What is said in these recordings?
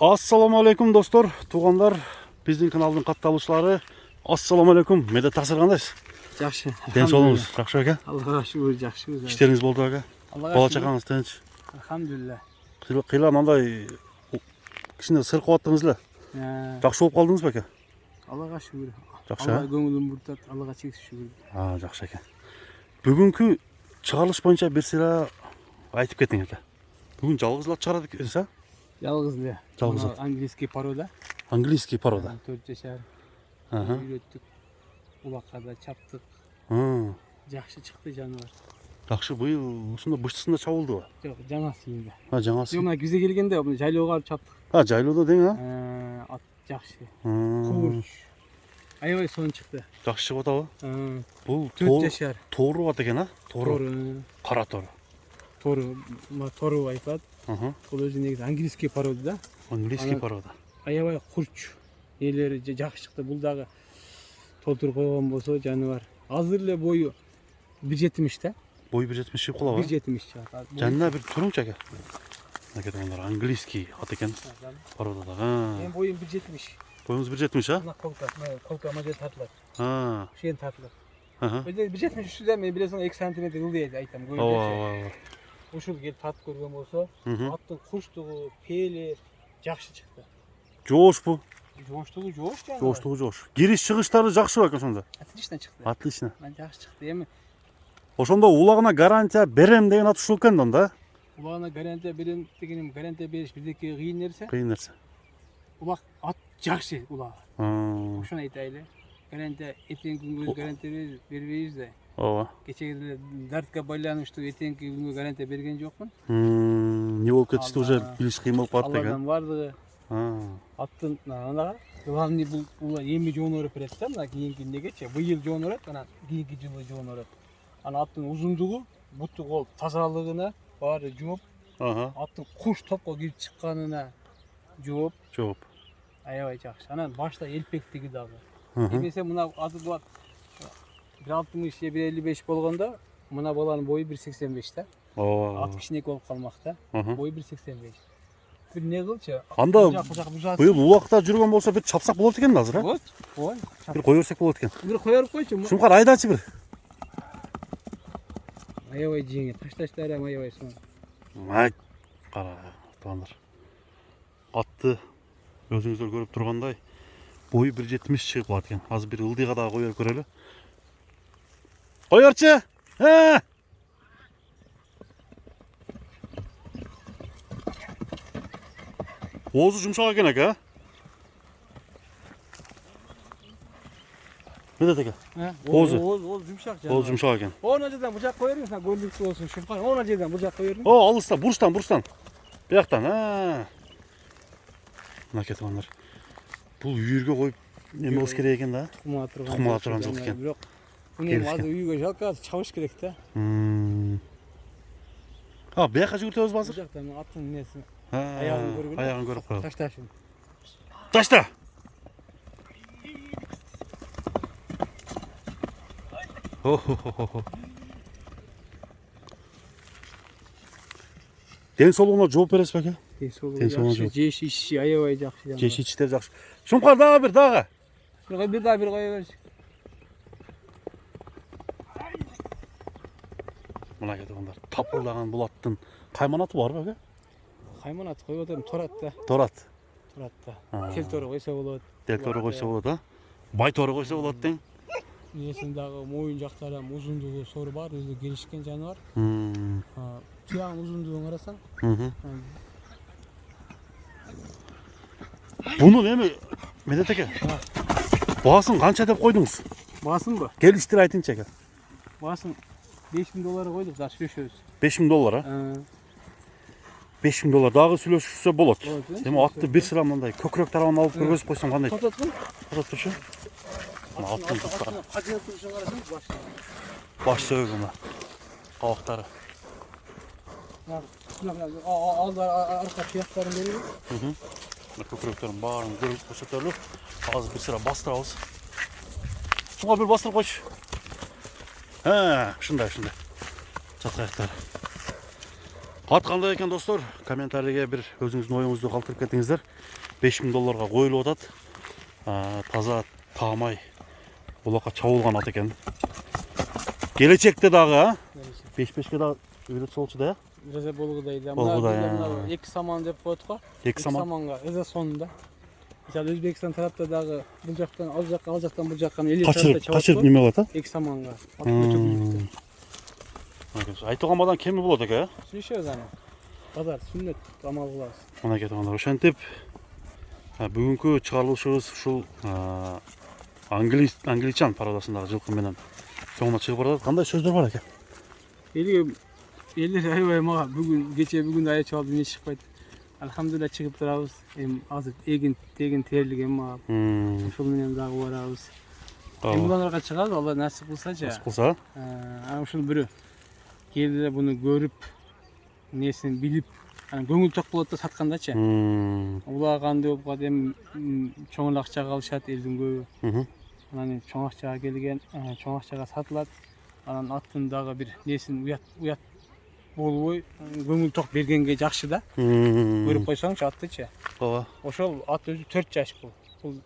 Assalamu alaikum dostlar, tuğanlar, bizden kanalın kattalıçları. Assalamu alaikum, medet tasir kandayız? Жақсы. Den solunuz, жақсы aka? Аллаға шүкір, жақсы. İşleriniz boldu aka? Bala çakağınız tinç? Alhamdulillah. Kıyla mандай kişinde sır kıvattınızla. Жақсы болып қалдыңыз ба aka? Аллаға шүкір. Жақсы, Алла көңілін бұртат, Аллаға шексіз шүкір. Жақсы aka. Бүгінгі шығарылыш бойынша бір сыра айтып кеттің aka. Бүгін жалғызлап шығарады екенсіз, а? Жалғыз да. Жалғыз. Английский порода. Английский порода. 4 жашар. Ага. Үйреттік. Улаққа да чаптық. Жақсы шықты жануар. Жақсы, бұл осында бұштысында шабылды ба? Жоқ, жаңасы енді. Жаңасы. Мына күзде келгенде жайлауға алып чаптық. Жайлауда дең, а? Ат жақсы. Қуырш. Аябай сон шықты. Жақсы шығып атабы? Бұл 4 жашар. торы бат екен, а? Торы. Қара торы. Торы айтады. Ол өзі негізі английский порода да. Английский порода. Аябай құрч. Нелері жақсы шықты. Бұл дағы толтырып қойған болса жануар. Азырлы бойы 1.70 да. Boyu 1.70 шығып қала ба? 1.70 шығады. Жанына бір тұрыңшы әке. Ондар английский ат екен породада. Мен бойым 1.70. Бойыңыз 1.70, а? Мына қолқа мына жер тартылады. Шен тартылады. 1.70 үстіде мен білесің 2 сантиметр ылды айтам. Ушул келіп татып көрген болса, аттың құштығы, пелі жақсы шықты. Жош бұл? Жоштығы жош жаңа. Жоштығы жош. Кириш шығыштары жақсы ба екен сонда? Отлично шықты. Отлично. Жақсы шықты. Эми ошондо улағына гарантия берем деген аты ушул экен да? Улағына гарантия берем дегенім гарантия беріш бірдеке қиын нәрсе. Қиын нәрсе. Улақ ат жақсы улағы. Ошоны айтайлы. Гарантия ертеңгі күнге гарантия бербейбиз да. Ооба. Кечеге дартқа байланыштуу ертеңгі күнге гарантия берген жокмун. Не болуп кетишти уже билиш кыйын болуп калат деген. Алладан бардыгы. Аттын анага главный бул эми жоон өрөп берет да, мына кийинки негечи. Быйыл жоон өрөт, анан кийинки жылы жоон өрөт. Ана аттын узундугу, буту кол тазалыгына баары жооп, аттын куш топко кирип чыкканына жооп. Аябай жакшы. Анан башта элпектиги дагы. Эмесе мына аты бар 1.60 же 1.55 болгондо, мына баланын бою 1.85 да. Ат кичинекей болуп калмак да. Бою 1.85. Бир не кылчы? Анда быйыл улакта жүргөн болсо бир чапсак болот экен азыр, а? Болот. Бир кое берсек болот экен. Бир коюп койчу. Шумкар айдачы бир. Аябай жеңил, ташташтары аябай сон. Ай, кара, тугандар. Атты өзүңүздөр көрүп тургандай бою 1.70 чыгып калат экен. Азыр бир ылдыйга дагы коюп көрөлү. Коёрчу. Оозу жумшак экен ака. Медет ака. Оозу жумшак. Оозу жумшак экен. Оона жерден бужак кое бериңиз, көрүнүктүү болсун. Шумкар оона жерден бужак кое бериңиз. Алыста, бурчтан. Бияктан. Мына кетип бул үйүргө коюп эме болуш керек экен да. Тукумага турган жок экен. Бирок муну азыр үйгө жалка чабыш керек да. Бияка жүгүртөбүз азыр. Бужактан аттын несин. Аягын көрүп коелу. Ташташын. Ташта. Ден соолугуна жооп бересиз беке? Ден соолугу жакшы, жеш иши аябай жакшы. Жеш ичтер жакшы. Шумкар дагы бир. Бир кое берчи. Мына кетип тапылдаган бул аттын кайманаты бар беке? Кайманат коюп атам, торат да. Торат. Тел тору койсо болот. Тел тору койсо болот, а? Бай тору койсо болот дең. Несин дагы моюн жактары узундугу сору бар, өзү келишкен жануар. Туягын узундугун карасаң. Буну эми Медет аке. Баасын канча деп койдуңуз? Баасын Келиштир айтыңчы аке. Баасын $5.000 койдук, дагы сүйлөшөбүз. $5.000, а? $5.000 дагы сүйлөшүшсө болот. Эми атты бир сыра мындай көкүрөк тарабын алып көргөзүп койсоң кандай? Тотот турчу. Аттын туттары. Баш сөөгү мына. Кабактары. Алды арка тияктарын береби. Көкүрөктөрүн баарын көрүп көрсөтөлү. Азыр бир сыра бастырабыз. Шуңа бир бастырып койчу. Ушундай. Жаткаяктар. Ат кандай экен достор? Комментарийге бир өзүңүздүн оюңузду калтырып кетиңиздер. 5000 долларга коюлуп атат. Таза таамай булакка чабылган ат экен. Келечекте дагы 5-5ке дагы үйрөтсө болчу да. Жаза болгудай да. Болгудай, Мына эки саман деп коет го. Эки саман. Саманга эзе сонунда. Мисалы Өзбекстан тарапта дагы бул жактан ал жактан бул жакка эле тарапта чабат. Качырып неме кылат, а? Эки саманга. Айтып калмадан кеми болот экен, Сүйлөшөбүз аны. Базар сүннөт амал кылабыз. Мына кетип ошентип бүгүнкү чыгарылышыбыз ушул англичан пародасындагы жылкы менен соңуна чыгып барат. Кандай сөздөр бар экен? Элдер аябай мага бүгүн аябай алып эмне чыкпайт. Алхамдулилла чыгып турабыз. Эми азыр тегин терилик эми мага. Ошол менен дагы барабыз. Эми буларга чыгабыз, Алла насип кылсачы. Насип кылса. Анан ушул бирөө келди буну көрүп, несин билип, анан көңүл ток болот да саткандачы. Улар кандай болуп калат, эми чоң акчага алышат элдин көбү. Анан чоң акчага келген, чоң акчага сатылат. Анан аттын дагы бир несин уят болбой, көңүл ток бергенге жакшы да. Көрүп койсоңчу аттычы. Ооба. Ошол ат өзү 4 жаш бул. Бул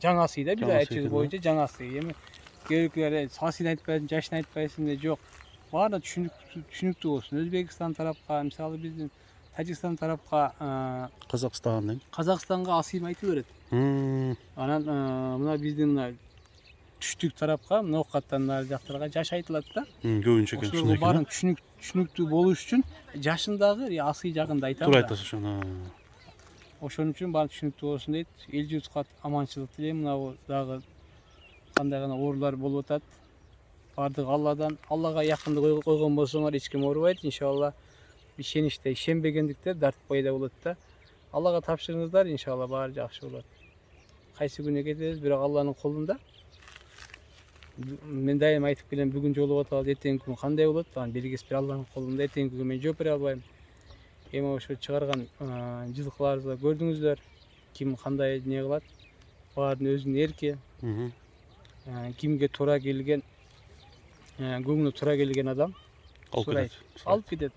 жаңасы да, бир айчы боюнча жаңасы. Эми керектүүлөр сасын айтпайсың, жашын айтпайсың да жок. Баары түшүнүктүү болсун. Өзбекстан тарапка, мисалы биздин Тажикстан тарапка, Казакстанга асыйм айтып берет. Анан мына биздин мына түштүк тарапка, Ноокаттан нары жактарга жаш айтылат да. Көбүнчө ошол баарын түшүнүктүү болуш үчүн жашындагы асый жагында айтам. Туура айтасыз ошону. Ошон үчүн баары түшүнүктүү болсун дейт. Эл журтка аманчылык тилейм. Мына дагы кандай гана оорулар болуп атат. Бардыгы Алладан. Аллага якындык койгон болсоңор эч ким оорубайт. Иншалла ишеничте, ишенбегендиктер дарт пайда болот да. Аллага тапшырыңыздар, иншалла баары жакшы болот. Кайсы күнү кетебиз, бирок Алланын колунда. Мен дайым айтып келем, бүгүн жолугуп атабыз, эртеңки күн кандай болот? Анан белгиси бир Алланын колунда. Эртеңки күнгө мен жооп бере албайм. Эми ошо чыгарган жылкыларыбызды көрдүңүздөр. Ким кандай не кылат? Баардын өзүнүн эрки. Кимге туура келген, көңүлү туура келген адам алып кетет.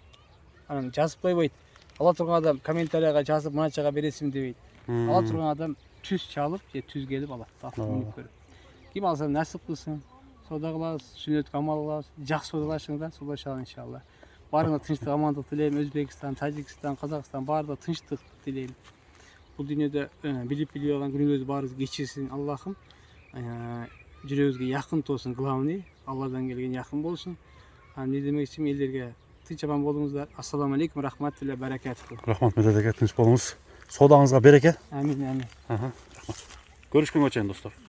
Анан жазып койбойт. Ала турган адам комментарийга жазып мыначага бересиң дебейт. Ала турган адам түз чалып же түз келип алат. Минип көрүп. Ким алса насип кылсын. Сода кылабыз, сүннөткө амал кылабыз. Жакшы содалашыңдар, содалашалы иншалла. Баарыңа тынчтык, амандык тилейм. Өзбекстан, Тажикстан, Казакстан баарына тынчтык тилейм. Бул дүйнөдө билип алган күнүңүздү баарыбыз кечирсин Аллахым. Жүрөгүбүзгө якын болсун, главный. Алладан келген якын болсун. Анан эмне демекчимин, элдерге тынч аман болуңуздар. Ассаламу алейкум, рахматулла, баракатуху. Рахмат медедеке, тынч болуңуз. Содаңызга береке. Амин, амин. Көрүшкөнгө чейин достор.